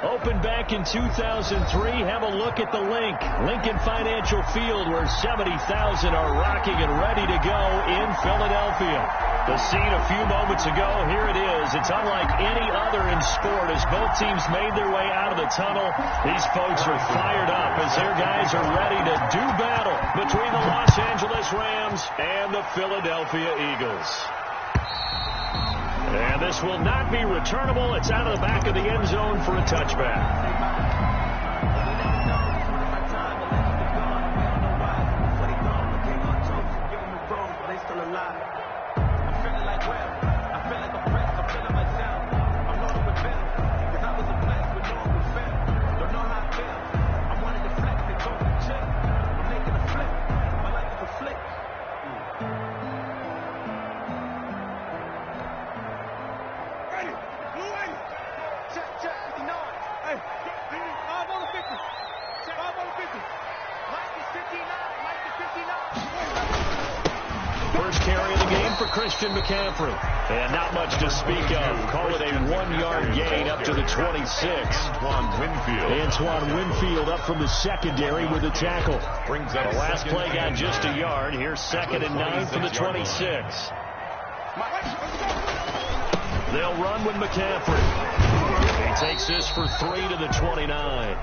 Opened back in 2003. Have a look at the Lincoln Financial Field, where 70,000 are rocking and ready to go in Philadelphia. The scene a few moments ago, here it is. It's unlike any other in sport as both teams made their way out of the tunnel. These folks are fired up as their guys are ready to do battle between the Los Angeles Rams and the Philadelphia Eagles. And this will not be returnable. It's out of the back of the end zone for a touchback. McCaffrey. And not much to speak of. Call it a 1-yard gain up to the 26. Antoine Winfield up from the secondary with a tackle. Brings up the last play got just a yard. Here's 2nd and 9 for the 26. They'll run with McCaffrey. He takes this for 3 to the 29.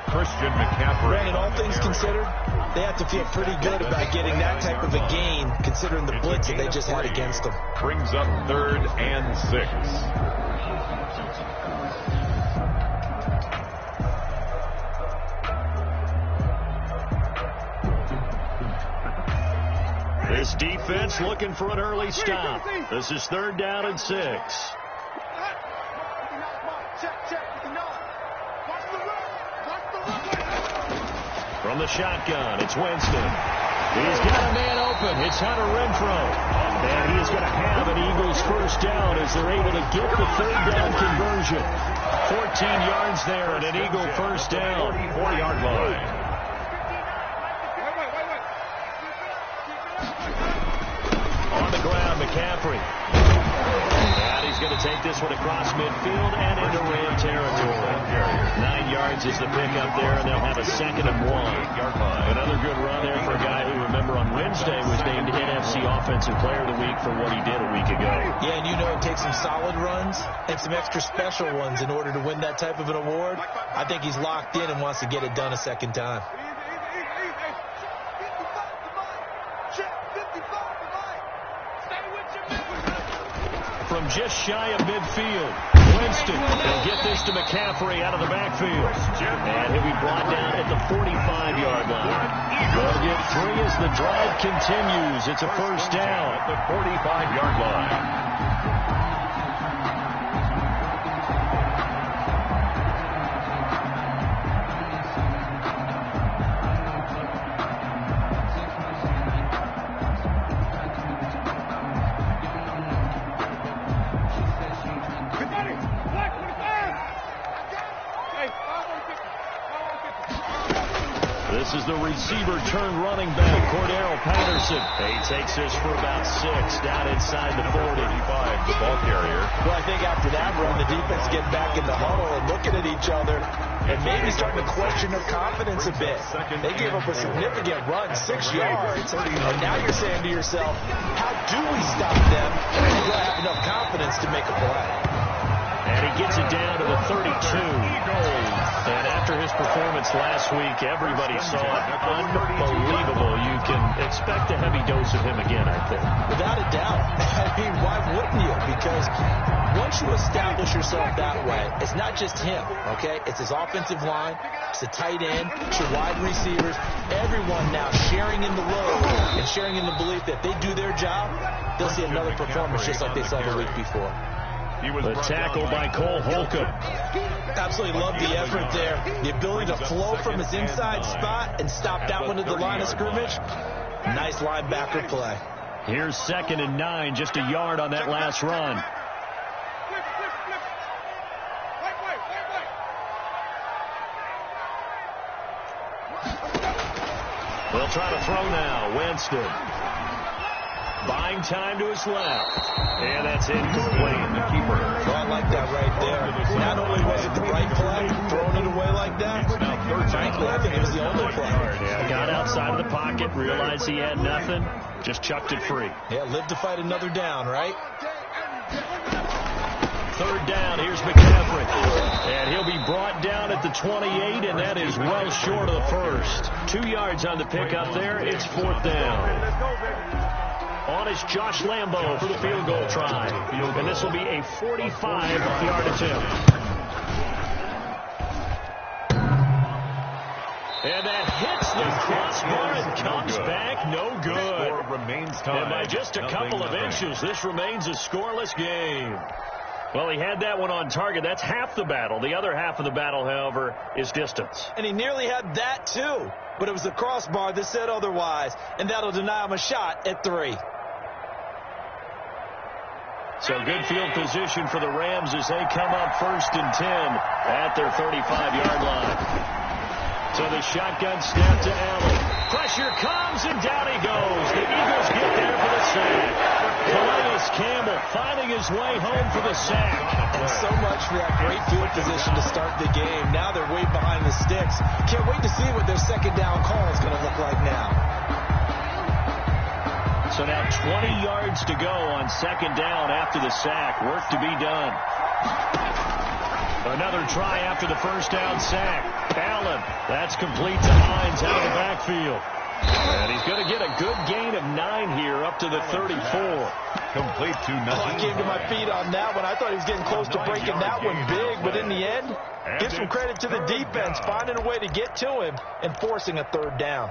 Christian McCaffrey. Brandon, all things considered, they have to feel pretty good about getting that type of a gain, considering the blitz that they just had against them. Brings up 3rd and 6. This defense looking for an early stop. This is 3rd down and 6. From the shotgun, it's Winston. He's got a man open. It's Hunter Renfrow. And he is going to have an Eagles first down as they're able to get the 3rd down conversion. 14 yards there and an Eagle first down. 44-yard line. On the ground, McCaffrey. And he's going to take this one across midfield and into Ram territory. 9 yards is the pickup there, and they'll have a 2nd and 1. Another good run there for a guy who, remember, on Wednesday was named NFC Offensive Player of the Week for what he did a week ago. Yeah, and you know it takes some solid runs and some extra special ones in order to win that type of an award. I think he's locked in and wants to get it done a second time. From just shy of midfield, Winston will get this to McCaffrey out of the backfield. And he'll be brought down at the 45-yard line. They'll get 3 as the drive continues. It's a first down at the 45-yard line. This is the receiver turned running back, Cordero Patterson. He takes this for about 6 down inside the 40. 35, the ball carrier. Well, I think after that run, the defense get back in the huddle and looking at each other and maybe starting to question their confidence a bit. They gave up a significant run, 6 yards, and now you're saying to yourself, how do we stop them and do I have enough confidence to make a play? And he gets it down to the 32. And after his performance last week, everybody saw it. Unbelievable. You can expect a heavy dose of him again, I think. Without a doubt. I mean, why wouldn't you? Because once you establish yourself that way, it's not just him, okay? It's his offensive line, it's the tight end, it's your wide receivers, everyone now sharing in the load and sharing in the belief that they do their job, they'll see another performance just like they saw the week before. The tackle by Cole Holcomb. Absolutely love the effort there. The ability to flow from his inside spot and stop that one to the line of scrimmage. Nice linebacker play. Here's 2nd and 9, just a yard on that last run. They'll try to throw now. Winston. Buying time to his left. And that's incomplete. The keeper. Well, I like that right there. Not only was it the right play, throwing it away like that, frankly, I think it was the only play. Yeah, got outside of the pocket, realized he had nothing, just chucked it free. Yeah, live to fight another down, right? Third down, here's McCaffrey. And he'll be brought down at the 28, and that is well short of the first. 2 yards on the pickup there. It's fourth down. On is Josh Lambo for the field goal try. And this will be a 45-yard attempt. And that hits the crossbar and comes back no good. Remains time. And by just a couple of inches, this remains a scoreless game. Well, he had that one on target. That's half the battle. The other half of the battle, however, is distance. And he nearly had that, too. But it was the crossbar that said otherwise. And that'll deny him a shot at 3. So good field position for the Rams as they come up first and 10 at their 35-yard line. So the shotgun snap to Allen. Pressure comes, and down he goes. The Eagles get there for the sack. Calais Campbell finding his way home for the sack. So much for that great field position to start the game. Now they're way behind the sticks. Can't wait to see what their second down call is going to look like now. So now 20 yards to go on second down after the sack. Work to be done. Another try after the first down sack. Allen, that's complete to Hines out of the backfield. And he's going to get a good gain of 9 here up to the 34. Complete to nothing. I came to my feet on that one. I thought he was getting close to breaking that one big, but in the end, give some credit to the defense, finding a way to get to him and forcing a third down.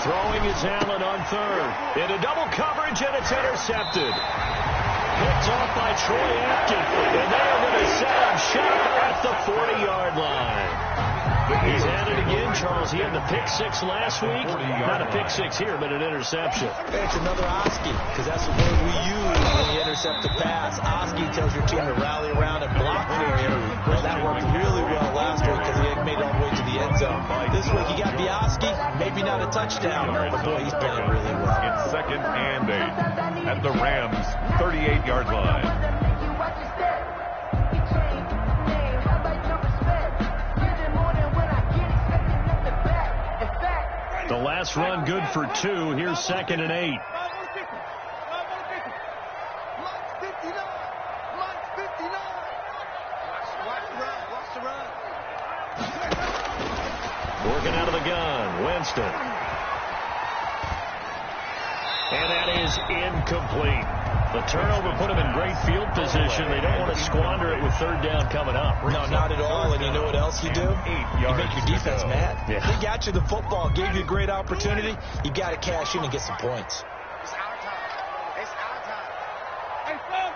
Throwing is Allen on third. Into double coverage, and it's intercepted. Picked off by Troy Apton. And they are going to set him short at the 40-yard line. He's at it again, Charles. He had the pick 6 last week. Not a pick 6 here, but an interception. It's another Oski, because that's the word we use when you intercept the pass. Oski tells your team to rally around and block for you. Well, that worked really well last week because he had made it all the way to the end zone. This week he got the Oski, maybe not a touchdown, but boy, he's playing really well. It's second and 8 at the Rams' 38-yard line. The last run good for 2. Here's second and 8. Working out of the gun, Winston. And that is incomplete. The turnover put them in great field position. They don't want to squander it with third down coming up. No, not at all. And you know what else you do? You make your defense mad. Yeah. They got you the football, gave you a great opportunity. You got to cash in and get some points. It's our time. It's our time. Hey, go.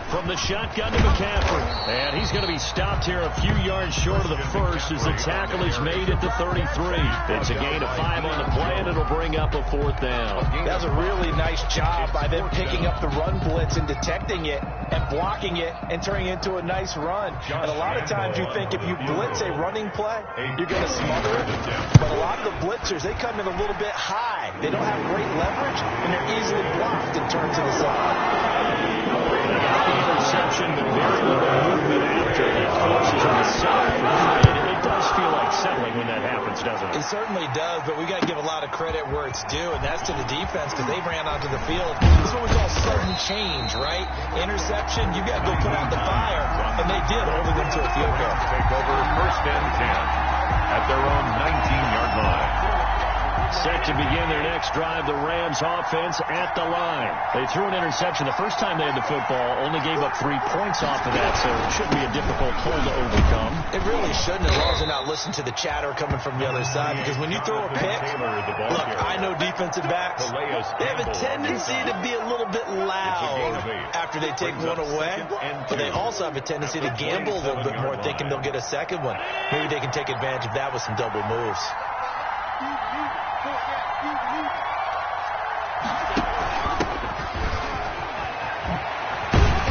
From the shotgun to McCaffrey. And he's going to be stopped here a few yards short of the first as the tackle is made at the 33. It's a gain of 5 on the play, and it'll bring up a fourth down. That was a really nice job by them picking up the run blitz and detecting it and blocking it and turning it into a nice run. And a lot of times you think if you blitz a running play, you're going to smother it. But a lot of the blitzers, they come in a little bit high. They don't have great leverage, and they're easily blocked and turned to the side. Interception, but very little movement after that forces on the side. It does feel like settling when that happens, doesn't it? It certainly does, but we got to give a lot of credit where it's due, and that's to the defense because they ran onto the field. This is what we call sudden change, right? Interception, you got to go put out the fire, and they did, holding them to a field goal. Take over first and 10 at their own 19-yard line. Set to begin their next drive, the Rams offense at the line. They threw an interception the first time they had the football, only gave up 3 points off of that, so it shouldn't be a difficult hole to overcome. It really shouldn't, as long as they're not listening to the chatter coming from the other side, because when you throw a pick, look, I know defensive backs, they have a tendency to be a little bit loud after they take one away, but they also have a tendency to gamble a little bit more, thinking they'll get a second one. Maybe they can take advantage of that with some double moves.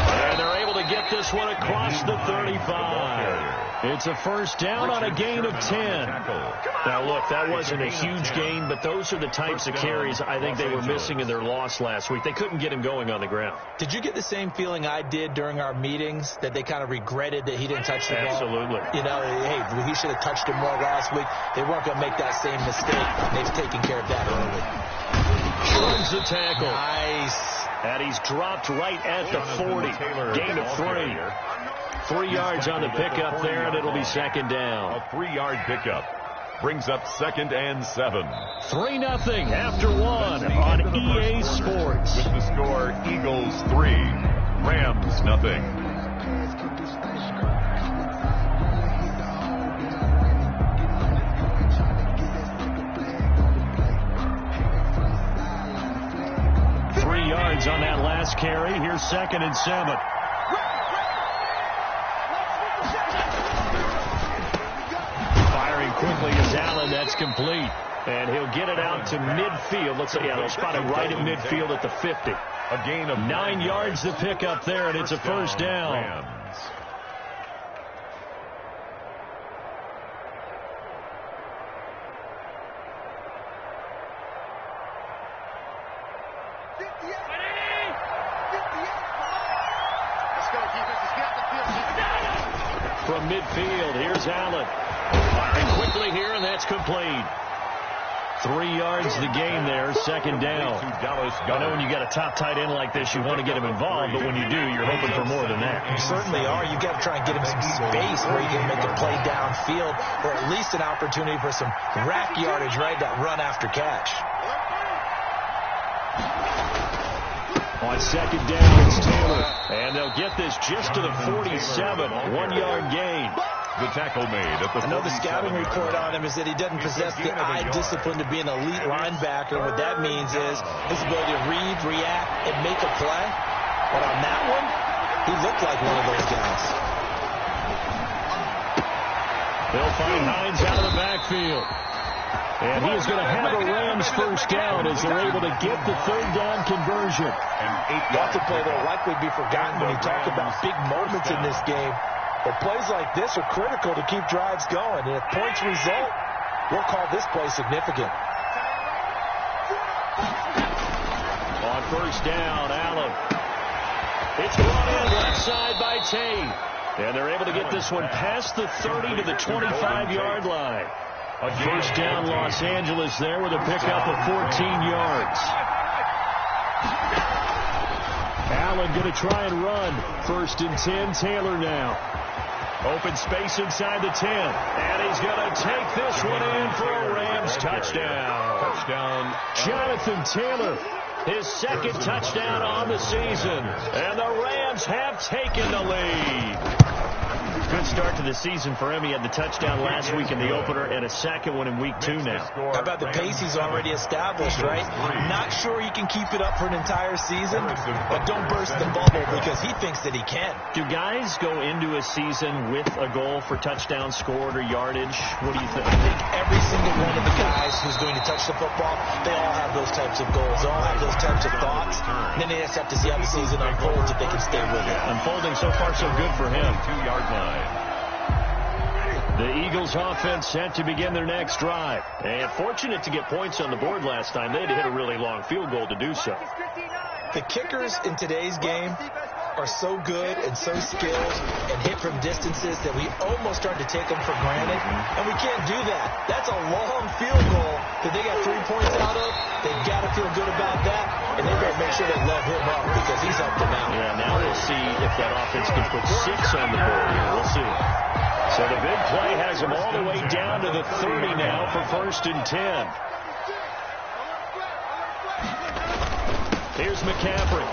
And they're able to get this one across the 35. It's a first down on a gain of 10. Now, look, that wasn't a huge gain, but those are the types of carries I think they were missing in their loss last week. They couldn't get him going on the ground. Did you get the same feeling I did during our meetings, that they kind of regretted that he didn't touch the ball? Absolutely. You know, hey, he should have touched it more last week. They weren't going to make that same mistake. They've taken care of that early. Runs the tackle. Nice. And he's dropped right at the 40. Gain of 3. 3 yards on the pickup there, and it'll be second down. A 3-yard pickup brings up 2nd and 7. 3-0 after 1 on EA Sports. With the score, Eagles 3, Rams 0. On that last carry. Here's 2nd and 7. Firing quickly is Allen. That's complete. And he'll get it out to midfield. Looks like, yeah, they'll spot him right at midfield at the 50. A gain of 9 yards to pick up there, and it's a first down. Rams. From midfield, here's Allen. Firing quickly here, and that's complete. 3 yards the gain there, second down. I know when you got a top tight end like this, you want to get him involved, but when you do, you're hoping for more than that. You certainly are. You've got to try and get him some space where you can make a play downfield, or at least an opportunity for some rack yardage, right? That run after catch. On second down, it's Taylor. And they'll get this just to the 47. 1 yard gain. The tackle made at the 47. I know the scouting report on him is that he doesn't possess the eye discipline to be an elite linebacker. What that means is his ability to read, react, and make a play. But on that one, he looked like one of those guys. They'll find Hines out of the backfield. And he is going to have a Rams first down as they're able to get the third down conversion. Lots of play that will likely be forgotten when you talk about big moments in this game. But plays like this are critical to keep drives going. And if points result, we'll call this play significant. On first down, Allen. It's brought in left side by Tate. And they're able to get this one past the 30 to the 25-yard line. A first down, Los Angeles there with a pickup of 14 yards. Allen going to try and run. 1st and 10, Taylor now. Open space inside the 10. And he's going to take this one in for a Rams touchdown. Jonathan Taylor, his 2nd touchdown on the season. And the Rams have taken the lead. Good start to the season for him. He had the touchdown last week in the opener and a second one in week 2 now. How about the pace he's already established, right? Not sure he can keep it up for an entire season, but don't burst the bubble because he thinks that he can. Do guys go into a season with a goal for touchdown scored or yardage? What do you think? I think every single one of the guys who's going to touch the football, they all have those types of goals. They all have those types of thoughts. And then they just have to see how the season unfolds if they can stay with it. Unfolding so far so good for him. 2-yard line. The Eagles offense set to begin their next drive. And fortunate to get points on the board last time. They had to hit a really long field goal to do so. The kickers in today's game are so good and so skilled and hit from distances that we almost start to take them for granted. And we can't do that. That's a long field goal that they got 3 points out of. They've got to feel good about that. And they better make sure they love him up because he's helped them out. Yeah, now we'll see if that offense can put 6 on the board here. We'll see. So the big play has them all the way down to the 30 now for 1st and 10. Here's McCaffrey.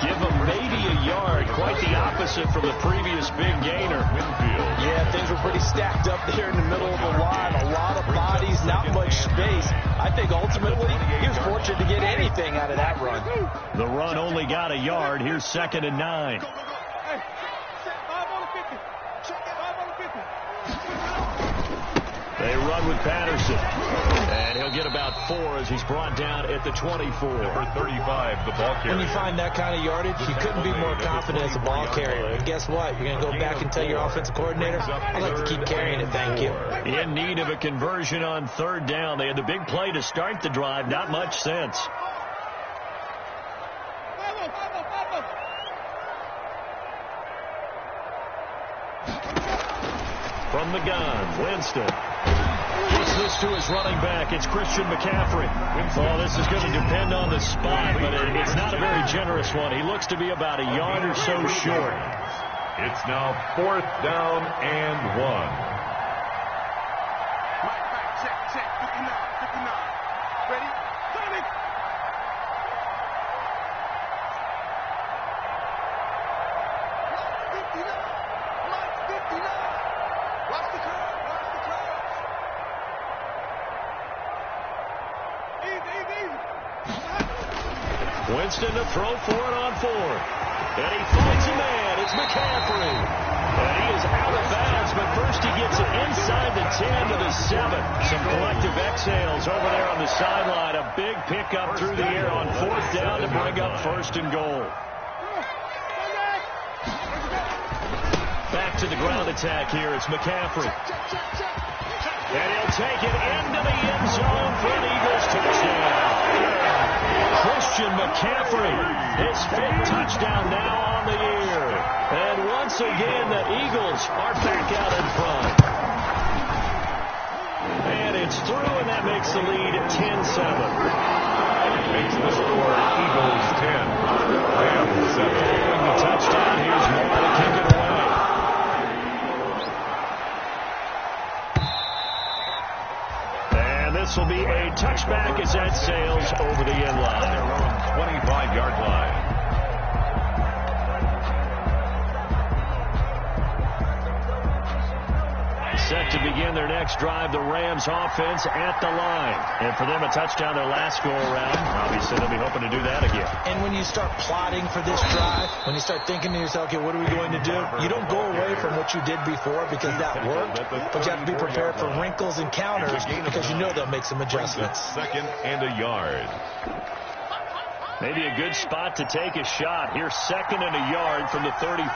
Give him maybe a yard. Quite the opposite from the previous big gainer. Winfield. Yeah, things were pretty stacked up there in the middle of the line. A lot of bodies, not much space. I think ultimately he was fortunate to get anything out of that run. The run only got a yard. Here's 2nd and 9. They run with Patterson. And he'll get about 4 as he's brought down at the 24. Number 35, the ball carrier. When you find that kind of yardage, you couldn't be more confident as a ball carrier. And guess what? You're going to go back and tell your offensive coordinator, I'd like to keep carrying it, thank you. In need of a conversion on 3rd down. They had the big play to start the drive. Not much sense. From the gun, Winston. Gives this to his running back. It's Christian McCaffrey. Well, this is going to depend on the spot, but it's not a very generous one. He looks to be about a yard or so short. It's now 4th down and 1. Check. 59. Ready? Turn it. Mike 59. Watch the curve. Easy. Winston to throw for it on 4th. And he finds a man. It's McCaffrey. And he is out of bounds, but first he gets it inside the 10 to the 7. Some collective exhales over there on the sideline. A big pickup through the air on 4th down to bring up 1st and goal. Back to the ground attack here. It's McCaffrey. And he'll take it into the end zone for an Eagles touchdown. Christian McCaffrey, his 5th touchdown now on the year. And once again, the Eagles are back out in front. And it's through, and that makes the lead 10-7. Makes the score Eagles 10, Rams 7. The touchdown, here's Moore to kick it away. This will be a touchback as that sails over the end line. Their own 25-yard line. Set to begin their next drive, the Rams offense at the line. And for them, a touchdown their last go-around. Obviously, they'll be hoping to do that again. And when you start plotting for this drive, when you start thinking to yourself, okay, what are we going to do? You don't go away from what you did before because that worked, but you have to be prepared for wrinkles and counters because you know they'll make some adjustments. 2nd and a yard. Maybe a good spot to take a shot. Here's 2nd and a yard from the 34.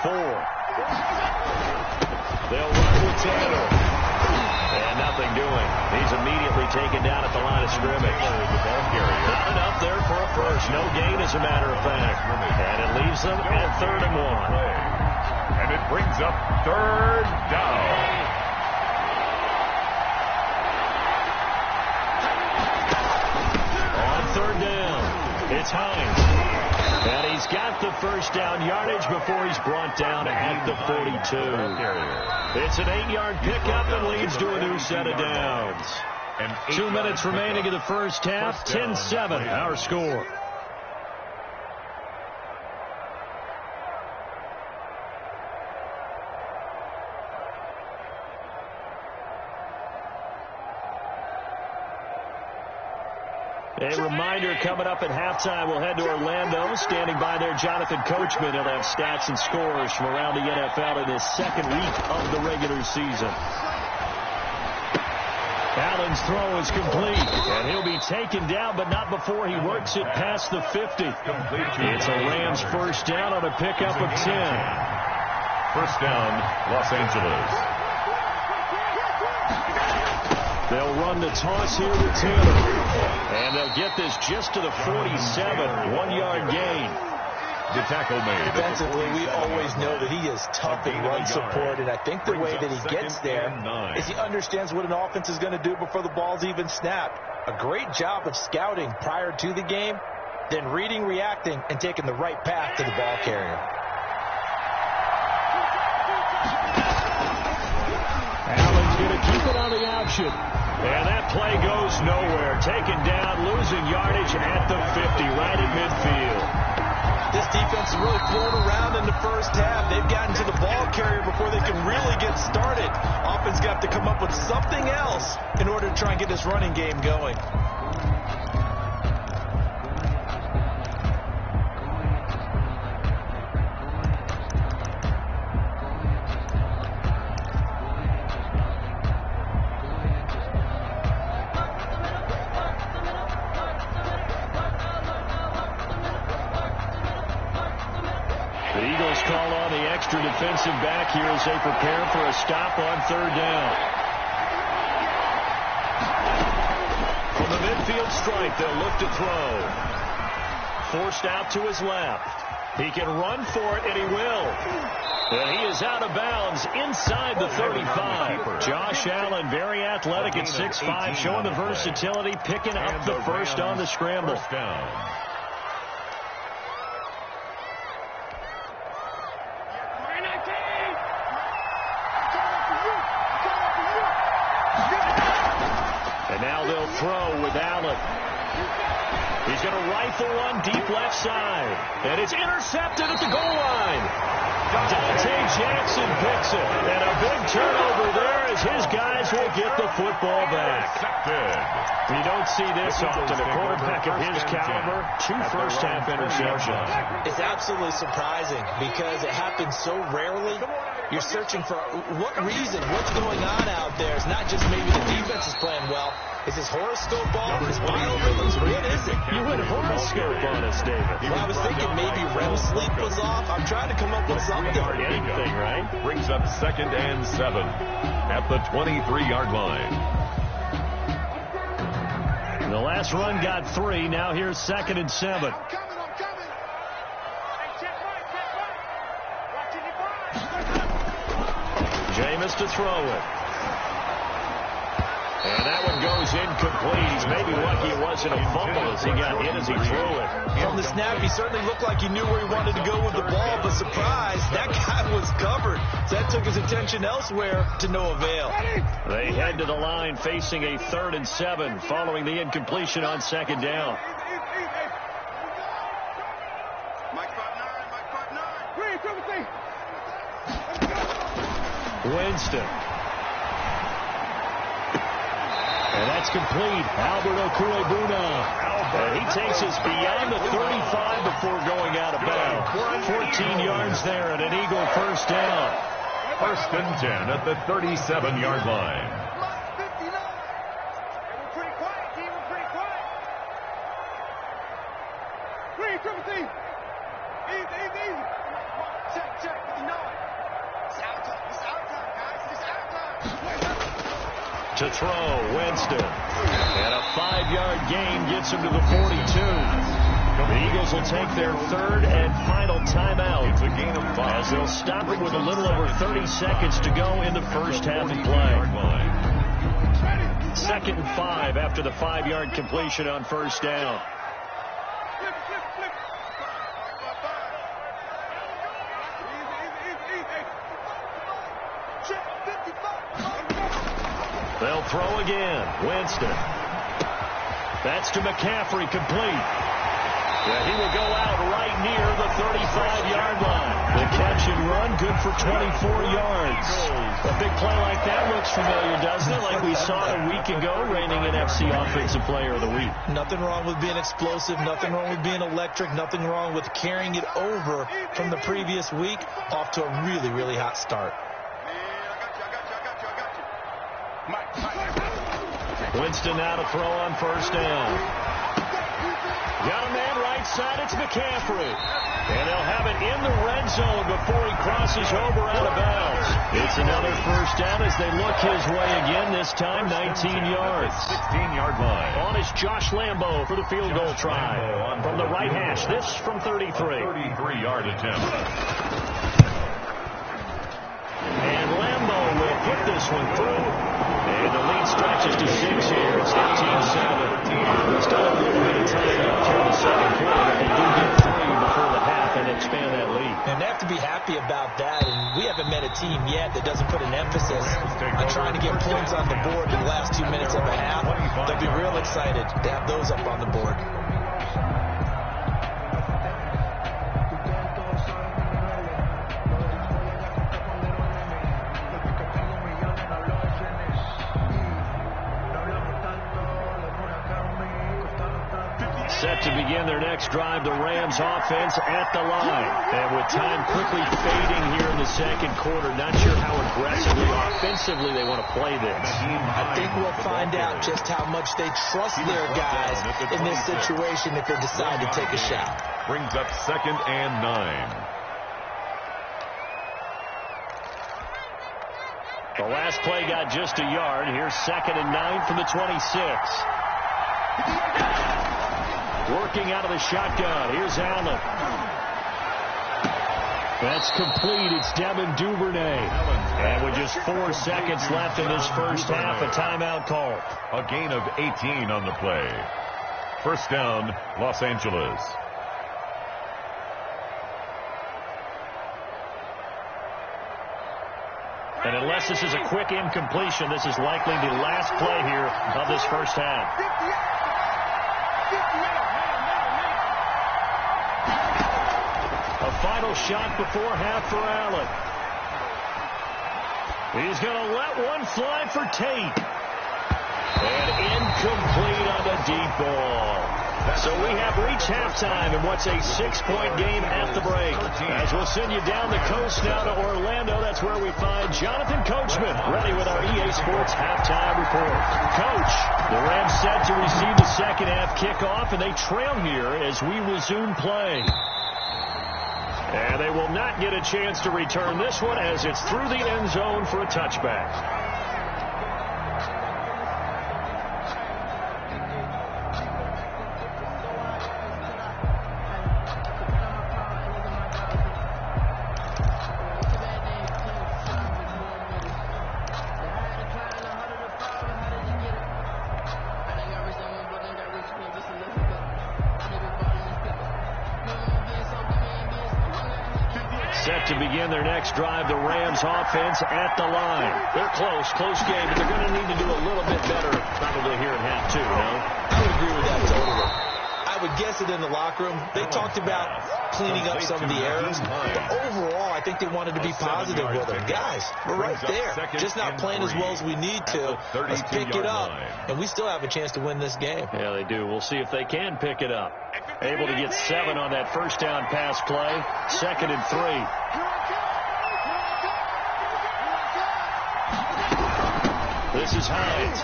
They'll run with Taylor. And nothing doing. He's immediately taken down at the line of scrimmage. Not enough there for a first. No gain, as a matter of fact. And it leaves them at 3rd and 1. And it brings up 3rd down. On 3rd down, it's Hines. And he's got the first down yardage before he's brought down at the 42. It's an 8-yard pickup and leads to a new set of downs. 2 minutes remaining in the first half. 10-7 our score. A reminder coming up at halftime, we'll head to Orlando. Standing by there, Jonathan Coachman. He'll have stats and scores from around the NFL in his 2nd week of the regular season. Allen's throw is complete, and he'll be taken down, but not before he works it past the 50. It's a Rams first down on a pickup of 10. First down, Los Angeles. They'll run the toss here with Taylor. And they'll get this just to the 47. 1-yard gain. The tackle made. Defensively, we always know that he is tough in run support, and I think the way that he gets there is he understands what an offense is going to do before the ball's even snapped. A great job of scouting prior to the game, then reading, reacting, and taking the right path to the ball carrier. Allen's going to keep it on the option. And that play goes nowhere. Taken down, losing yardage at the 50, right at midfield. This defense is really thrown around in the first half. They've gotten to the ball carrier before they can really get started. Offense got to come up with something else in order to try and get this running game going. The Eagles call on the extra defensive back here as they prepare for a stop on third down. From the midfield stripe, they'll look to throw. Forced out to his left. He can run for it, and he will. And he is out of bounds inside the 35. Josh Allen, very athletic at 6'5", showing the versatility, picking up the first on the scramble. And now they'll throw with Allen. He's going to rifle one deep left side. And it's intercepted at the goal line. Dante Jackson picks it. And a big turnover there as his guys will get the football back. You don't see this often. A quarterback of his caliber, 2 first-half interceptions. It's absolutely surprising because it happens so rarely. You're searching for what reason, what's going on out there. It's not just maybe the defense is playing well. Is his horoscope off? His biorhythms? What is it? You went horoscope on us, David. Well, I was thinking maybe REM sleep was off. I'm trying to come up with something. Anything, right? Brings up 2nd and 7 at the 23-yard line. The last run got 3. Now here's 2nd and 7. I'm coming. Hey, check right. Watching your blind. Jameis to throw it. And that one goes incomplete. He's maybe lucky it wasn't a fumble as he got hit as he threw it. From the snap, he certainly looked like he knew where he wanted to go with the ball, but surprise, that guy was covered. So that took his attention elsewhere to no avail. They head to the line facing a 3rd and 7 following the incompletion on 2nd down. Mike 5'9", Green, Timothy. Winston. And that's complete. Albert Okwuegbuna. And he takes us beyond the 35 before going out of bounds. 14 yards there and an Eagle first down. 1st and 10 at the 37-yard line. We're pretty quiet, team. We're pretty quiet. Green, Timothy. Easy. Check. You know it. It's our time. Guys. It's our time. To throw, Winston. And a 5-yard gain gets him to the 42. The Eagles will take their 3rd and final timeout. It's a gain of 5. As they'll stop it with a little over 30 seconds to go in the first half of play. 2nd and 5 after the 5-yard completion on first down. Flip. Easy. Check 55. They'll throw again. Winston. That's to McCaffrey, complete. Yeah, he will go out right near the 35-yard line. The catch and run, good for 24 yards. A big play like that looks familiar, doesn't it? Like we saw a week ago, reigning NFC Offensive Player of the Week. Nothing wrong with being explosive, nothing wrong with being electric, nothing wrong with carrying it over from the previous week off to a really, really hot start. Winston now to throw on first down. Got a man right side, it's McCaffrey. And they'll have it in the red zone before he crosses over out of bounds. It's another first down as they look his way again, this time 19 yards. 16-yard line. On is Josh Lambo for the field goal try. From the right hash, this from 33. 33-yard attempt. And Lambo will put this one through. And the lead stretches to 6 here. It's 13-7. Still a little bit of time left here in the second quarter. They do get 3 before the half and expand that lead. And they have to be happy about that. And we haven't met a team yet that doesn't put an emphasis on trying to get points on the board in the last 2 minutes of a half. They'll be real excited to have those up on the board. Set to begin their next drive, the Rams offense at the line. And with time quickly fading here in the second quarter, not sure how aggressively, offensively they want to play this. I think we'll find out just how much they trust their guys in this situation if they decide to take a shot. Brings up 2nd and 9. The last play got just a yard. Here's 2nd and 9 from the 26. Working out of the shotgun. Here's Allen. That's complete. It's Devin Duvernay. And with just 4 seconds left in this first half, a timeout call. A gain of 18 on the play. First down, Los Angeles. And unless this is a quick incompletion, this is likely the last play here of this first half. A final shot before half for Allen. He's going to let one fly for Tate. And incomplete on the deep ball. So we have reached halftime in what's a 6-point game at the break. As we'll send you down the coast now to Orlando, that's where we find Jonathan Coachman, ready with our EA Sports halftime report. Coach, the Rams set to receive the second half kickoff, and they trail here as we resume play. And they will not get a chance to return this one as it's through the end zone for a touchback. Set to begin their next drive, the Rams offense at the line. They're close game, but they're going to need to do a little bit better probably here in half two, no? I would agree with that totally. I would guess it in the locker room. They talked about cleaning up some of the errors, but overall, I think they wanted to be positive with it. Guys, we're right there. Just not playing as well as we need to. Let's pick it up, and we still have a chance to win this game. Yeah, they do. We'll see if they can pick it up. Able to get 7 on that first down pass play. 2nd and 3. This is Hines.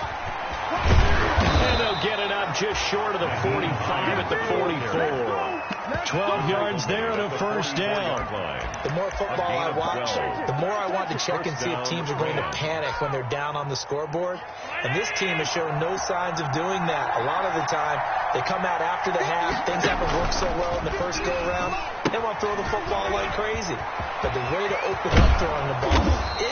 And they'll get it up just short of the 45 at the 44. 12 yards there and a first down. The more football I watch, the more I want to check and see if teams are going to panic when they're down on the scoreboard. And this team has shown no signs of doing that. A lot of the time, they come out after the half. Things haven't worked so well in the first go-around. They want to throw the football like crazy. But the way to open up throwing the ball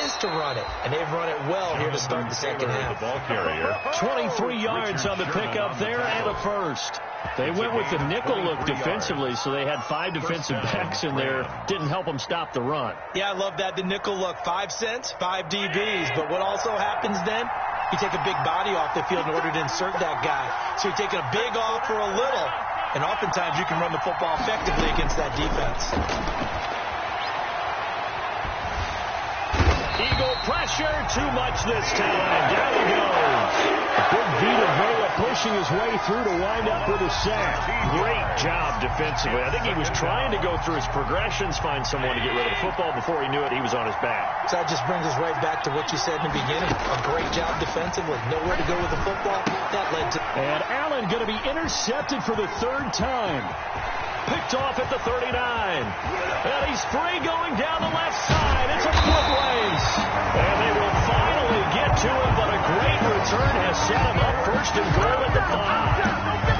is to run it. And they've run it well here to start the second half. The ball carrier. 23 yards on the pickup there and a first. They went with the nickel look defensively, so they had 5 defensive backs in there. Didn't help them stop the run. Yeah, I love that, the nickel look. 5 cents, 5 DBs. But what also happens then, you take a big body off the field in order to insert that guy. So you're taking a big off for a little, and oftentimes you can run the football effectively against that defense. Eagle pressure, too much this time. Down he goes. Big Vita Vea pushing his way through to wind up with a sack. Great job defensively. I think he was trying to go through his progressions, find someone to get rid of the football. Before he knew it, he was on his back. So that just brings us right back to what you said in the beginning. A great job defensively. Nowhere to go with the football. That led to... And Allen going to be intercepted for the 3rd time. Picked off at the 39. And he's free going down the left side. It's a foot race. And they will finally get to him, but a great return has set him up 1st and goal at the 5.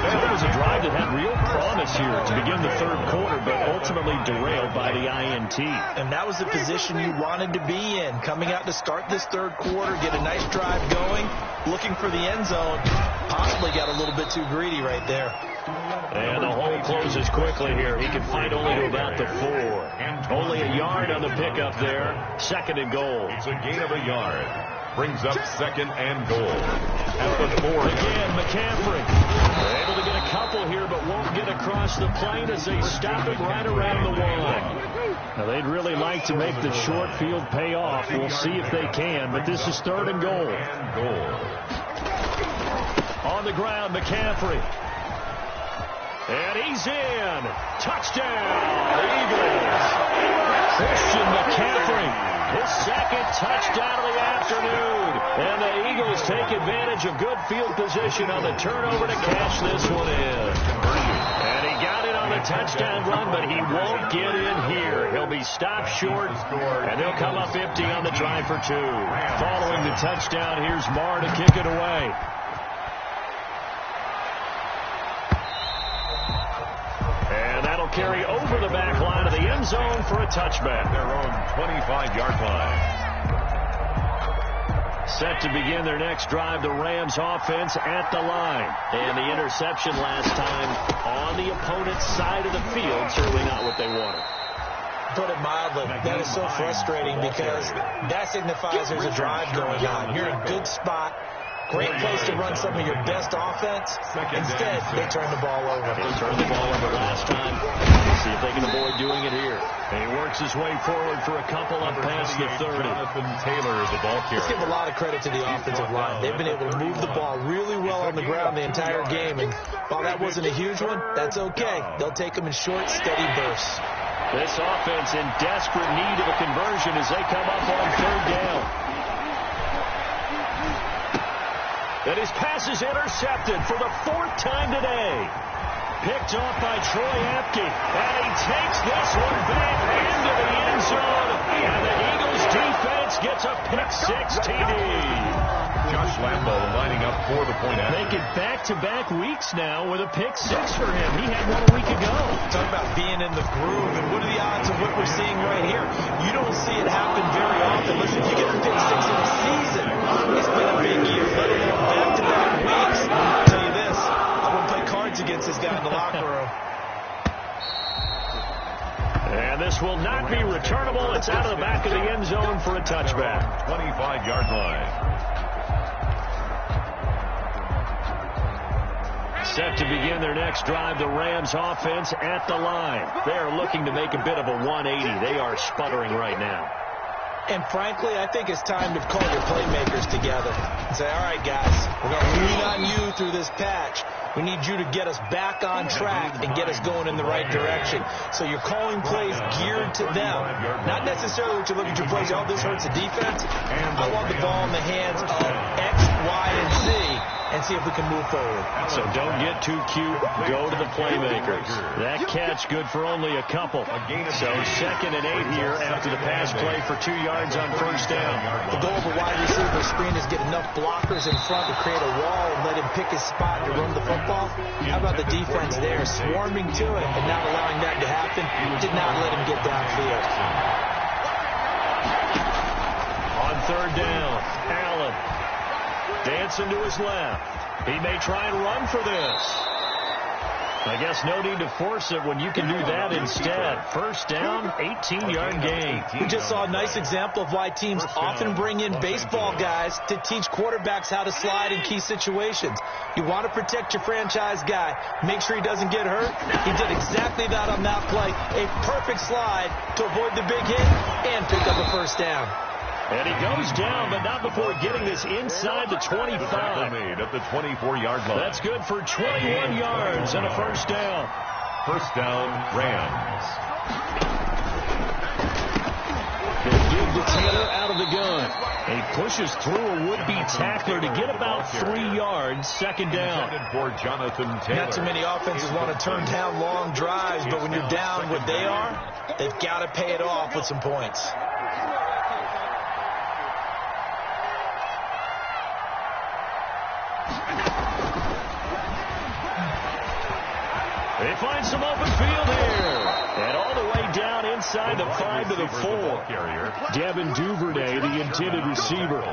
And it was a drive that had real promise here to begin the 3rd quarter, but ultimately derailed by the INT. And that was the position you wanted to be in. Coming out to start this 3rd quarter, get a nice drive going, looking for the end zone. Possibly got a little bit too greedy right there. And the hole closes quickly here. He can fight only to about the 4. Only a yard on the pickup there. 2nd and goal. It's a gain of a yard. Brings up 2nd and goal. At the 4. Again, McCaffrey. They're able to get a couple here, but won't get across the plane as they stop him right around the 1. Now, they'd really like to make the short field pay off. We'll see if they can, but this is 3rd and goal. On the ground, McCaffrey. And he's in. Touchdown, Eagles. Christian McCaffrey, his 2nd touchdown of the afternoon. And the Eagles take advantage of good field position on the turnover to cash this one in. And he got it on on the touchdown run, but he won't get in here. He'll be stopped short, and they'll come up empty on the drive for 2. Following the touchdown, here's Marr to kick it away. And that'll carry over the back line of the end zone for a touchback. Their own 25-yard line. Set to begin their next drive, the Rams offense at the line. And the interception last time on the opponent's side of the field, certainly not what they wanted. Put it mildly, that is so frustrating because that signifies there's a drive going on. You're in a good spot. Great place to run some of your best offense. Instead, they turn the ball over. They turned the ball over last time. See if they can avoid doing it here. And he works his way forward for a couple up past the 30. Jonathan Taylor, the ball carrier. Let's give a lot of credit to the offensive line. They've been able to move the ball really well on the ground the entire game. And while that wasn't a huge one, that's okay. They'll take them in short, steady bursts. This offense in desperate need of a conversion as they come up on 3rd down. And his pass is intercepted for the 4th time today. Picked off by Troy Apke. And he takes this one back into the end zone. And the Eagles defense gets a pick-6 TD. Josh Lambo lining up for the point after. Make it back-to-back weeks now with a pick-6 for him. He had one a week ago. Talk about being in the groove, and what are the odds of what we're seeing right here? You don't see it happen very often. Listen, if you get a pick-6 in a season, it's been a big year. Let alone back-to-back weeks. I'll tell you this, I wouldn't play cards against this guy in the locker room. And this will not be returnable. It's out of the back of the end zone for a touchback. 25-yard line. Set to begin their next drive, the Rams offense at the line. They are looking to make a bit of a 180. They are sputtering right now. And frankly, I think it's time to call your playmakers together and say, all right, guys, we're going to lean on you through this patch. We need you to get us back on track and get us going in the right direction. So you're calling plays geared to them. Not necessarily what you look at your plays, oh, this hurts the defense. I want the ball in the hands of X, Y, and Z and see if we can move forward. So don't get too cute. Go to the playmakers. That catch good for only a couple. So 2nd and 8 here after the pass play for 2 yards on 1st down. The goal of a wide receiver screen is get enough blockers in front to create a wall and let him pick his spot to run the football. How about the defense there, swarming to it and not allowing that to happen? Did not let him get downfield. On 3rd down, Allen dancing to his left. He may try and run for this. I guess no need to force it when you can do that instead. 1st down, 18-yard gain. We just saw a nice example of why teams often bring in baseball guys to teach quarterbacks how to slide in key situations. You want to protect your franchise guy. Make sure he doesn't get hurt. He did exactly that on that play. A perfect slide to avoid the big hit and pick up a 1st down. And he goes down, but not before getting this inside the 25. Made at the 24-yard line. That's good for 21 yards and a 1st down. 1st down, Rams. They give to Taylor out of the gun. He pushes through a would-be tackler to get about 3 yards. 2nd down. For Jonathan Taylor. Not too many offenses want to turn down long drives, but when you're down what they are, they've got to pay it off with some points. They find some open field here. And all the way down inside the 5 to the 4. Devin Duvernay, the intended receiver.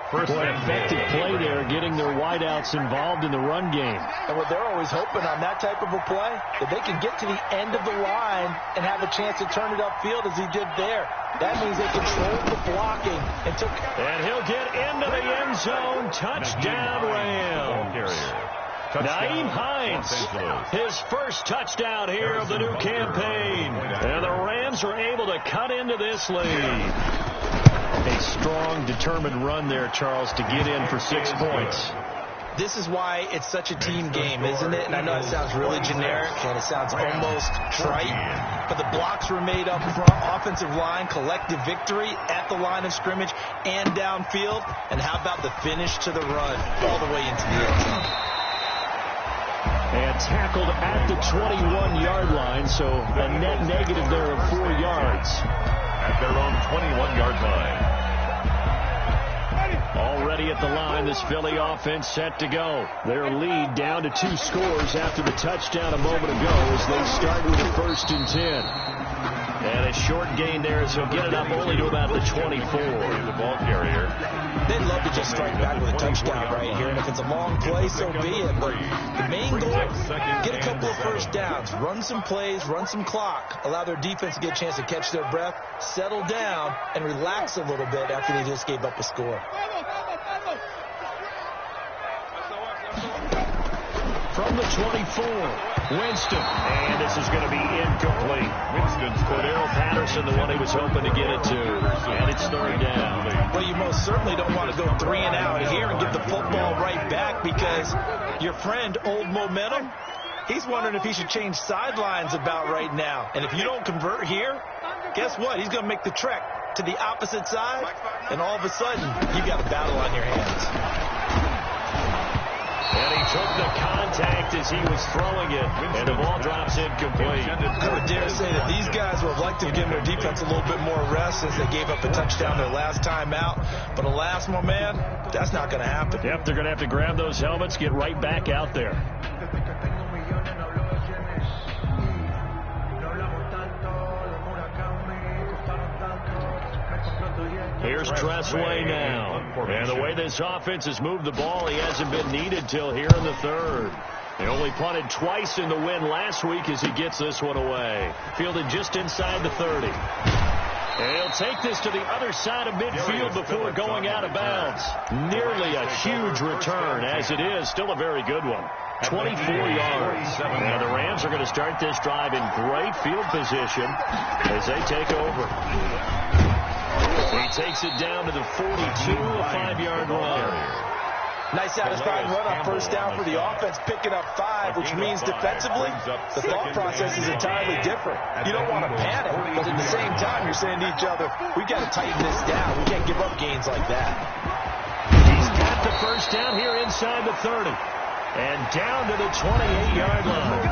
First effective play there, getting their wideouts involved in the run game. And what they're always hoping on that type of a play, that they can get to the end of the line and have a chance to turn it upfield as he did there. That means they controlled the blocking and took. And he'll get into the end zone. Touchdown, Rams. Nyheim Hines, his first touchdown here of the new campaign. And the Rams are able to cut into this lead. A strong, determined run there, Charles, to get in for 6 points. This is why it's such a team game, isn't it? And I know it sounds really generic and it sounds almost trite, but the blocks were made up front, offensive line, collective victory at the line of scrimmage and downfield. And how about the finish to the run all the way into the end zone? And tackled at the 21-yard line, so a net negative there of 4 yards. At their own 21-yard line. Already at the line, this Philly offense set to go. Their lead down to 2 scores after the touchdown a moment ago as they start with a 1st and 10. And a short gain there as he'll get it up only to about the 24. The ball carrier. They'd love to just strike back with a touchdown right here, and if it's a long play, so be it. But the main goal, get a couple of first downs, run some plays, run some clock, allow their defense to get a chance to catch their breath, settle down, and relax a little bit after they just gave up a score. From the 24, Winston. And this is going to be incomplete. Winston's Cordero Patterson, the one he was hoping to get it to. And it's 3rd down. Well, you most certainly don't want to go 3 and out here and give the football right back because your friend, Old Momentum, he's wondering if he should change sidelines about right now. And if you don't convert here, guess what? He's going to make the trek to the opposite side, and all of a sudden, you got a battle on your hands. And he took the contact as he was throwing it, and the ball drops incomplete. I would dare say that these guys would have liked to have given their defense a little bit more rest since they gave up a touchdown their last time out. But alas, my man, that's not going to happen. Yep, they're going to have to grab those helmets, get right back out there. Here's Tressway now. And the way this offense has moved the ball, he hasn't been needed till here in the 3rd. He only punted twice in the win last week as he gets this one away. Fielded just inside the 30. And he'll take this to the other side of midfield before going out of bounds. Nearly a huge return as it is. Still a very good one. 24 yards. Now the Rams are going to start this drive in great field position as they take over. He takes it down to the 42, a 5-yard run. Nice satisfying run on 1st down for the offense, picking up 5, which means defensively, the thought process is entirely different. You don't want to panic, but at the same time, you're saying to each other, we've got to tighten this down. We can't give up gains like that. He's got the 1st down here inside the 30. And down to the 28-yard line.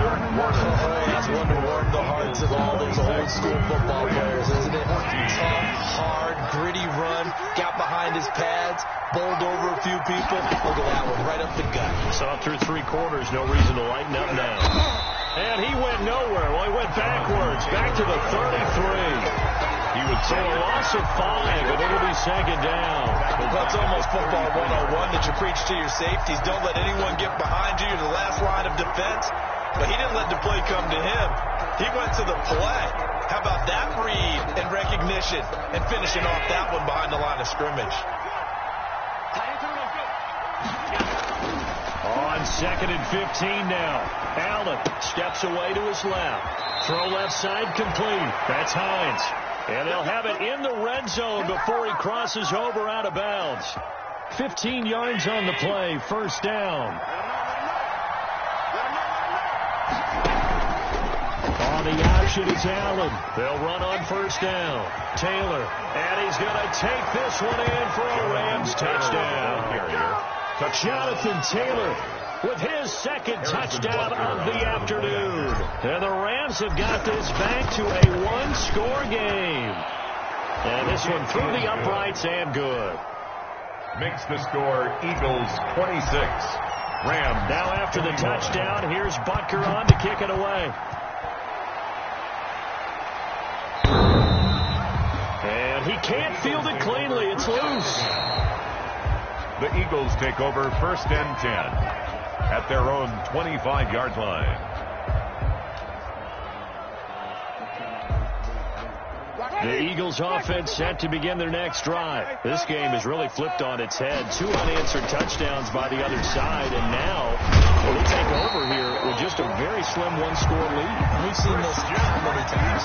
That's one to warm the hearts of all those old-school football players, isn't it? Tough, hard, gritty run, got behind his pads, bowled over a few people. Look at that one, right up the gut. Saw through 3 quarters, no reason to lighten up now. And he went nowhere. Well, he went backwards, back to the 33. He would say a loss of 5, but it'll be 2nd down. That's almost football 101 that you preach to your safeties. Don't let anyone get behind you. You're the last line of defense. But he didn't let the play come to him. He went to the play. How about that read and recognition and finishing off that one behind the line of scrimmage? On 2nd and 15 now. Allen steps away to his left. Throw left side complete. That's Hines. And they'll have it in the red zone before he crosses over out of bounds. 15 yards on the play, 1st down. On the option is Allen. They'll run on 1st down. Taylor, and he's going to take this one in for a Rams touchdown. Jonathan Taylor with his 2nd touchdown of the afternoon. And the Rams have got this back to a 1-score game. And this one through the uprights and good. Makes the score Eagles 26. Rams. Now after the touchdown, here's Butker on to kick it away. And he can't field it cleanly. It's loose. The Eagles take over 1st and 10 at their own 25-yard line. The Eagles offense set to begin their next drive. This game has really flipped on its head. 2 unanswered touchdowns by the other side, and now they take over here with just a very slim 1-score lead. We've seen this how many times?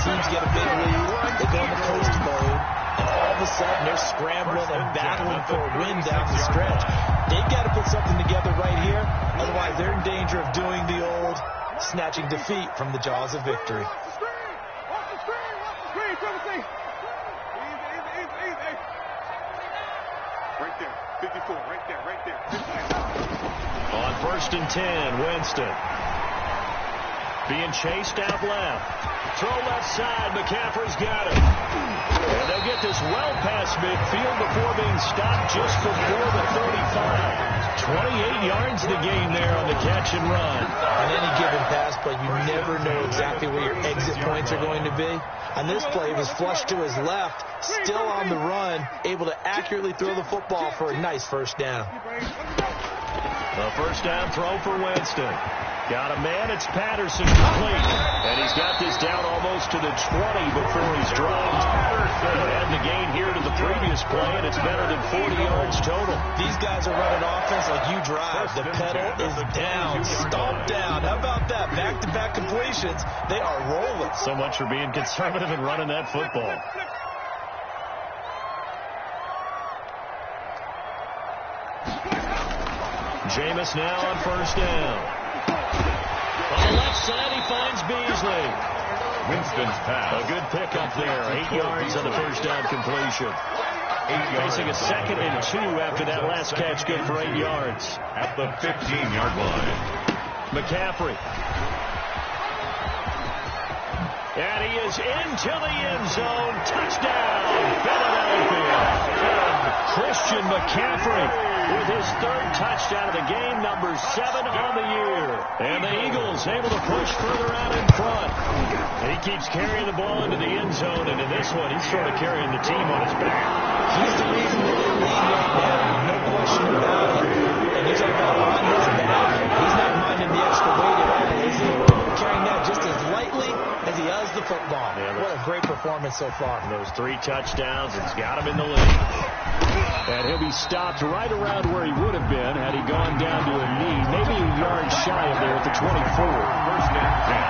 Teams get a big lead, they go into coast mode, and all of a sudden they're scrambling and battling for a win down the stretch. They've got to put something together right here, otherwise they're in danger of doing the old snatching defeat from the jaws of victory. Right there. 54, right there, right there. On 1st and 10, Winston. Being chased out left. Throw left side. McCaffrey's got it. And they'll get this well past midfield before being stopped just before the 35. 28 yards the game there on the catch and run. On any given pass play, you never know exactly where your exit points are going to be. On this play, he was flushed to his left, still on the run, able to accurately throw the football for a nice first down. The first down throw for Winston. Got a man, it's Patterson complete. And he's got this down almost to the 20 before he's dropped. And the gain here to the previous play, and it's better than 40 yards total. These guys are running offense like you drive. The pedal is down, stomped down. How about that? Back-to-back completions. They are rolling. So much for being conservative and running that football. Jameis now on first down. On the left side, he finds Beasley. Winston's pass. A good pickup there. 8 yards on the first down completion. Facing a 2nd and 2 after that last catch, good for 8 yards. At the 15-yard line. McCaffrey. And he is into the end zone. Touchdown, Philadelphia. Christian McCaffrey with his 3rd touchdown of the game, number 7 on the year. And the Eagles able to push further out in front. He keeps carrying the ball into the end zone, and in this one, he's sort of carrying the team on his back. He's the reason they're in the lead right now. No question about it. And you talk about on his back. He's not minding the extra weight at all. He's carrying that just as lightly as he does the football. Yeah, what a great performance so far. Those 3 touchdowns, it's got him in the lead. And he'll be stopped right around where he would have been had he gone down to a knee, maybe a yard shy of there at the 24. First and 10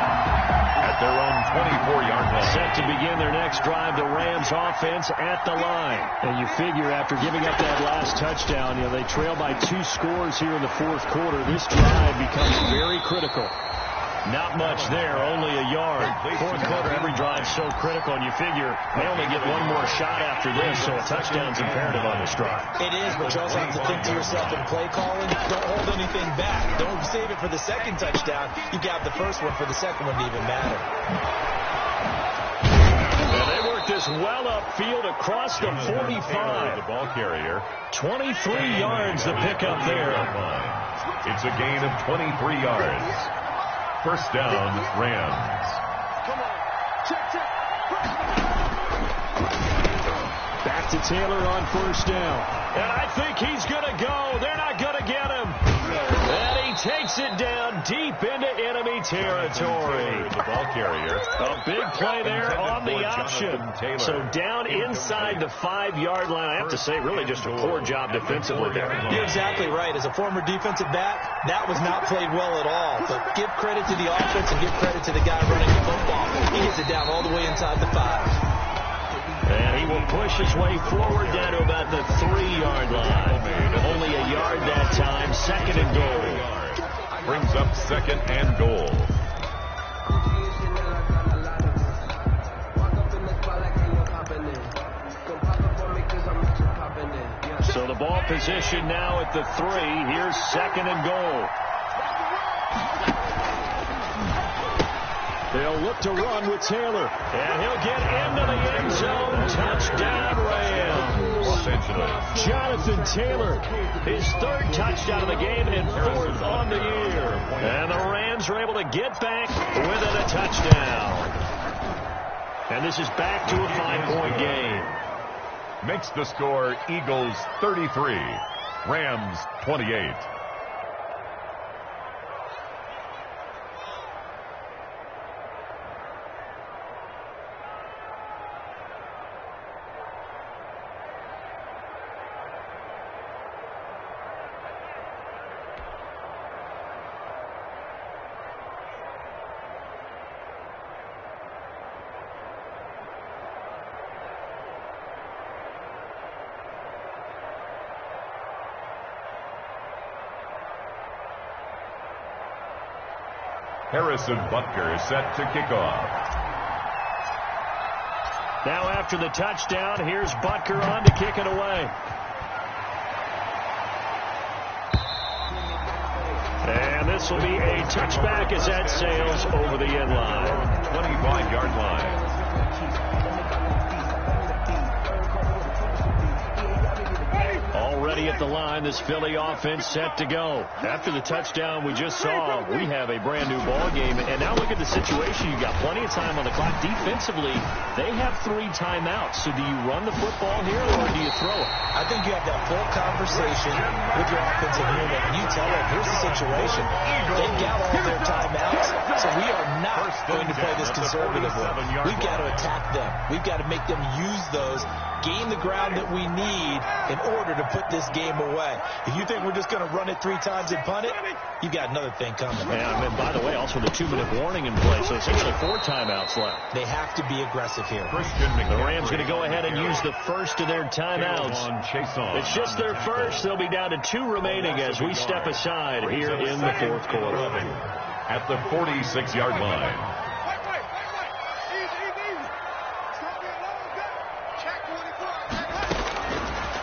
at their own 24-yard line. Set to begin their next drive, the Rams offense at the line. And you figure after giving up that last touchdown, they trail by 2 scores here in the 4th quarter. This drive becomes very critical. Not much there, only a yard. 4th quarter, every drive so critical, and you figure they only get one more shot after this, so a touchdown's imperative on this drive. It is, but you also have to think to yourself in play calling, don't hold anything back. Don't save it for the 2nd touchdown. You got the first one for the 2nd one to even matter. And they work this well upfield across the 45. The ball carrier. 23 yards the pickup there. It's a gain of 23 yards. First down, Rams. Come on. Check. Back to Taylor on first down. And I think he's going to go. They're not going to get him. And he takes it down deep into enemy territory. The ball carrier. A big play there on the option. So down inside the 5-yard line. I have to say, really just a poor job defensively there. You're exactly right. As a former defensive back, that was not played well at all. But give credit to the offense and give credit to the guy running the football. He gets it down all the way inside the 5. And he will push his way forward down to about the 3-yard line. Only a yard that time. 2nd and goal. Brings up 2nd and goal. So the ball position now at the 3. Here's 2nd and goal. They'll look to run with Taylor. And he'll get into the end zone. Touchdown, Rams. Jonathan Taylor, his 3rd touchdown of the game and 4th on the year. And the Rams are able to get back within a touchdown. And this is back to a 5-point game. Makes the score Eagles 33, Rams 28. Harrison Butker is set to kick off. Now after the touchdown, here's Butker on to kick it away. And this will be a touchback as that sails over the end line. 25-yard line. Already at the line, this Philly offense set to go. After the touchdown we just saw, we have a brand new ball game. And now look at the situation. You've got plenty of time on the clock. Defensively, they have 3 timeouts. So do you run the football here or do you throw it? I think you have that full conversation with your offensive unit, and you tell them, here's the situation. They've got all their timeouts, so we are not going to play this conservatively. We've got to attack them. We've got to make them use those, gain the ground that we need in order to put this game away. If you think we're just going to run it 3 times and punt it, you've got another thing coming. And by the way, also the 2-minute warning in play, so essentially 4 timeouts left. They have to be aggressive here. The Rams going to go ahead and use the first of their timeouts. It's just their first. They'll be down to 2 remaining as we step aside here in the 4th quarter. At the 46-yard line.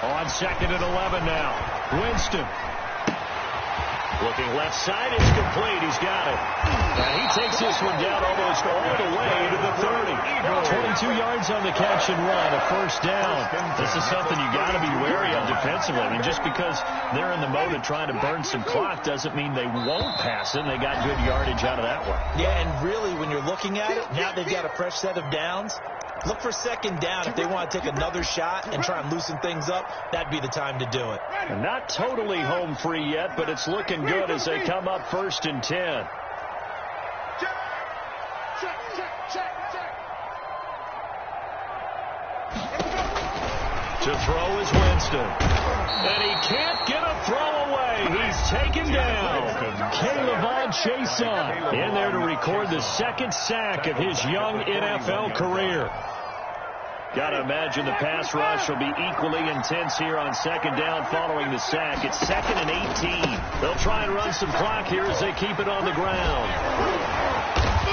On 2nd and 11 now. Winston. Looking left side, it's complete. He's got it. And he takes this one down almost all the way to the 30. 22 yards on the catch and run, a first down. This is something you got to be wary of defensively. I mean, just because they're in the mode of trying to burn some clock doesn't mean they won't pass it. They got good yardage out of that one. Yeah, and really, when you're looking at it, now they've got a fresh set of downs. Look for 2nd down. If they want to take another shot and try and loosen things up, that'd be the time to do it. And not totally home free yet, but it's looking good as they come up 1st and 10. To throw is Winston. And he can't get a throw away. He's taken down. Caleb Chason in there to record the 2nd sack of his young NFL career. Got to imagine the pass rush will be equally intense here on 2nd down following the sack. It's 2nd and 18. They'll try and run some clock here as they keep it on the ground.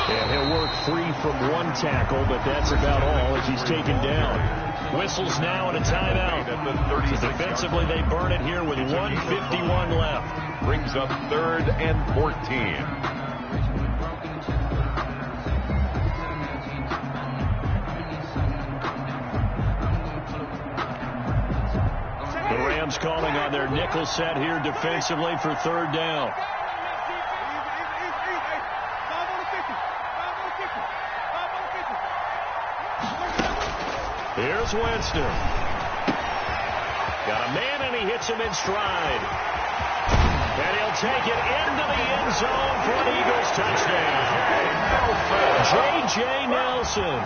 And he'll work free from 1 tackle, but that's about all as he's taken down. Whistles now and a timeout. So defensively, they burn it here with 1:51 left. Brings up 3rd and 14. Calling on their nickel set here defensively for 3rd down. Here's Winston. Got a man and he hits him in stride. And he'll take it into the end zone for an Eagles touchdown. J.J. Nelson,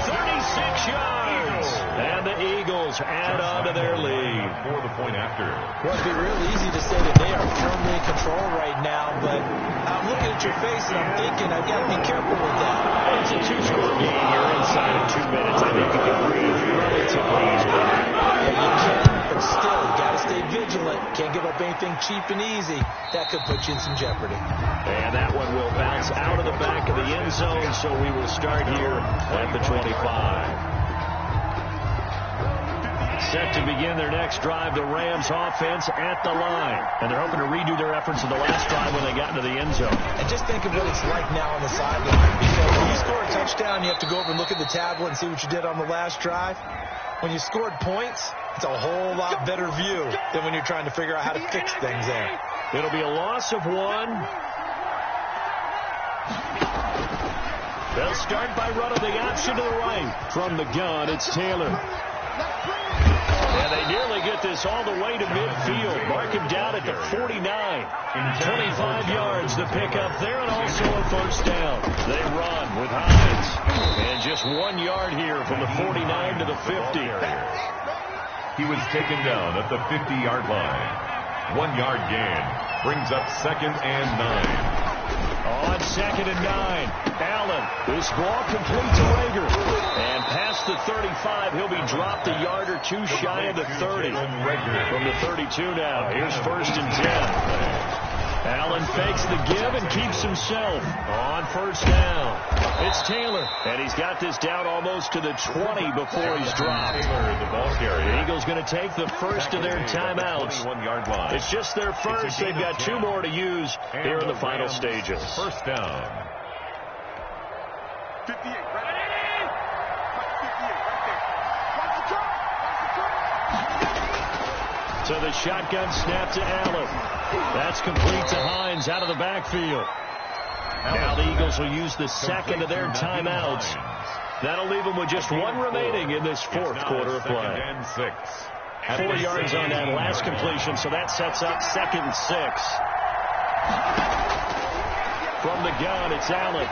36 yards. And the Eagles add on to their lead. For the point after. Well, it'd be real easy to say that they are firmly in control right now, but I'm looking at your face and I'm thinking I've got to be careful with that. It's a 2-score game. You're inside of 2 minutes. I think you can breathe relatively easily. Yeah, you can, but still, you got to stay vigilant. Can't give up anything cheap and easy. That could put you in some jeopardy. And that one will bounce out of the back of the end zone, so we will start here at the 25. Set to begin their next drive, the Rams offense at the line. And they're hoping to redo their efforts of the last drive when they got into the end zone. And just think of what it's like now on the sideline. Because when you score a touchdown, you have to go over and look at the tablet and see what you did on the last drive. When you scored points, it's a whole lot better view than when you're trying to figure out how to fix things there. It'll be a loss of 1. They'll start by running the option to the right. From the gun, it's Taylor. And they nearly get this all the way to midfield. Mark him down at the 49. 25 yards the pickup there, and also a first down. They run with Hines. And just 1 yard here from the 49 to the 50. He was taken down at the 50-yard line. 1 yard gain. Brings up 2nd and 9. On 2nd and 9, Allen. This ball complete to Rager. And past the 35, he'll be dropped a yard or 2 shy of the 30. From the 32 now. Here's 1st and 10. Allen fakes the give and keeps himself on first down. It's Taylor, and he's got this down almost to the 20 before he's dropped. The Eagles going to take the first of their timeouts. It's just their first. They've got 2 more to use here in the final stages. First down. 58, right there. 58, right there. Watch the turn. So the shotgun snap to Allen. That's complete to Hines out of the backfield. Now the Eagles will use the second of their timeouts. That'll leave them with just 1 remaining in this 4th quarter of play. 4 yards on that last completion, so that sets up 2nd and 6. From the gun, it's Allen.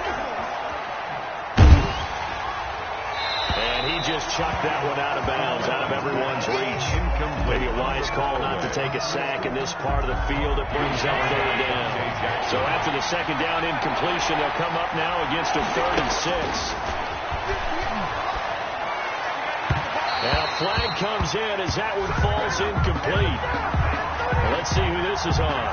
And he just chucked that one out of bounds, out of everyone's reach. Maybe a wise call not to take a sack in this part of the field. It brings up 3rd down. So after the 2nd down incompletion, they'll come up now against a 3rd and 6. Now flag comes in as that one falls incomplete. Well, let's see who this is on.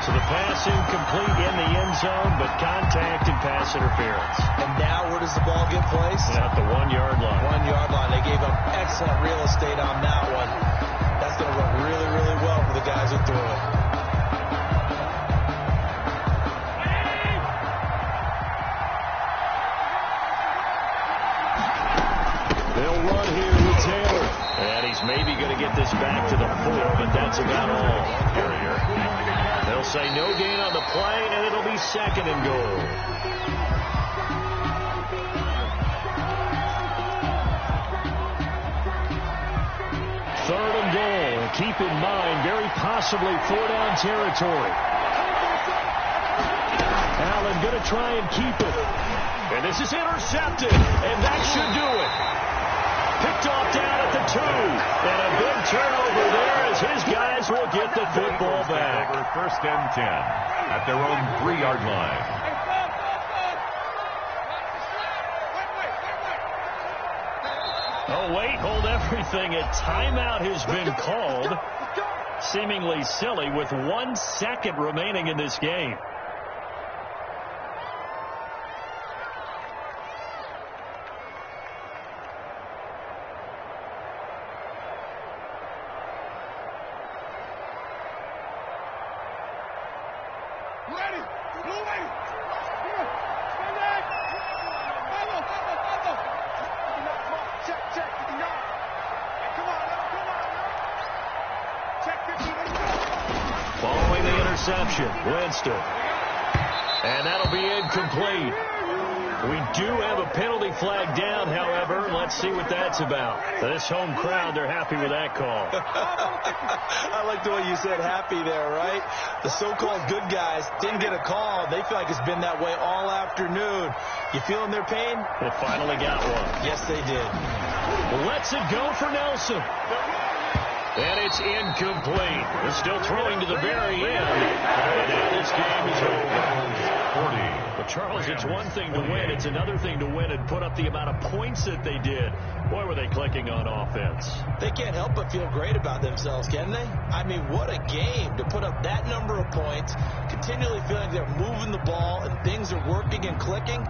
So the pass incomplete in the end zone, but contact and pass interference. And now where does the ball get placed? At the 1-yard line. 1-yard line. They gave up excellent real estate on that one. That's going to work really, really well for the guys who threw it. They'll run here with Taylor. And he's maybe going to get this back to the 4, but that's about all. They'll say no gain on the play, and it'll be 2nd and goal. Third and goal. Keep in mind, very possibly 4-down territory. Allen going to try and keep it. And this is intercepted, and that should do it. Picked off down at the 2. And a big turnover there as his guys will get the football back. First and 10 at their own 3-yard line. Oh, wait, hold everything. A timeout has been called. Seemingly silly with 1 second remaining in this game. Ready. Blue lady. Stand back. Follow. Check. 59. Hey, come on now. Check 50. Let's go. Following the interception, Winston. And that'll be incomplete. We do have a penalty flag down, however. Let's see what that's about. This home crowd, they're happy with that call. I like the way you said happy there, right? The so-called good guys didn't get a call. They feel like it's been that way all afternoon. You feeling their pain? They finally got one. Yes, they did. Lets it go for Nelson. And it's incomplete. They're still throwing to the very end. And now this game is over. 40. But, Charles, it's one thing to win. It's another thing to win and put up the amount of points that they did. Boy, were they clicking on offense. They can't help but feel great about themselves, can they? I mean, what a game to put up that number of points, continually feeling they're moving the ball and things are working and clicking.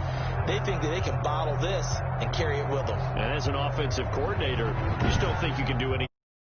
They think that they can bottle this and carry it with them. And as an offensive coordinator, you still think you can do anything